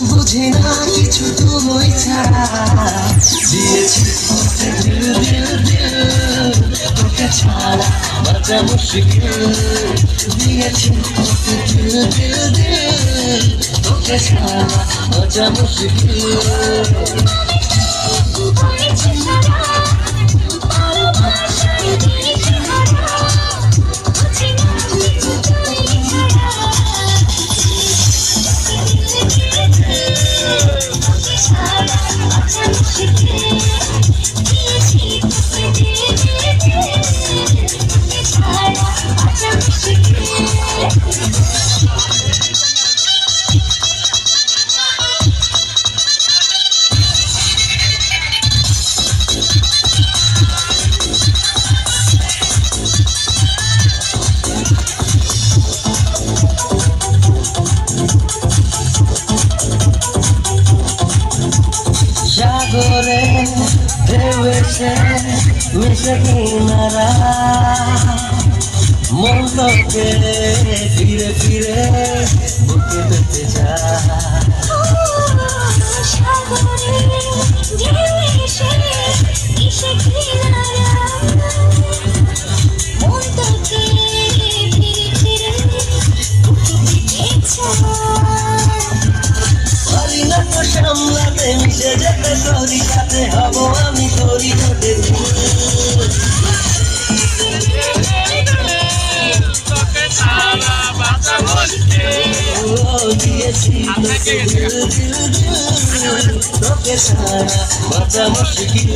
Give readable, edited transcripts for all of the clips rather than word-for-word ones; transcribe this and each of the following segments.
বুঝি না কিছু তুই ছাড়া দিয়েছি দিল দিল দিল তোকে ছাড়া বাঁচা মুশকিল দিয়েছি দিল দিল দিল তোকে ছাড়া বাঁচা মুশকিল সাগরে ঢেউ এসে মিশে কিনারা মন তোকে ফিরে ফিরে বুকে পেতে যায় সাগরে ঢেউ এসে মিশে কিনারা মন তোকে ফিরে ফিরে বুকে পেতে যায় পারি না তো সামলাতে মিশে যেতে তোরই সাথে হব আমি তোরই ঠোঁটে দিয়েছি তোকে ছাড়া বাঁচা মুশকিল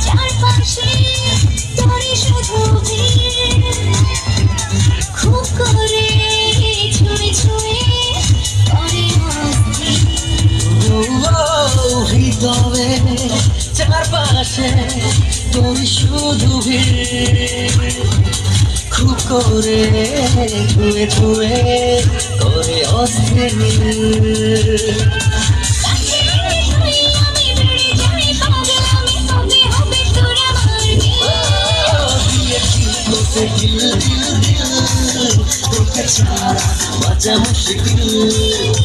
চারপাশে তোরই শুধু খুব করে ছুঁয়ে ছুঁয়ে করে হৃদয়ে চারপাশে তোর শুধু ভিড় খুব করে ধুয়ে ধুয়ে করে অস্থির তোকে ছাড়া বাঁচা মুশকিল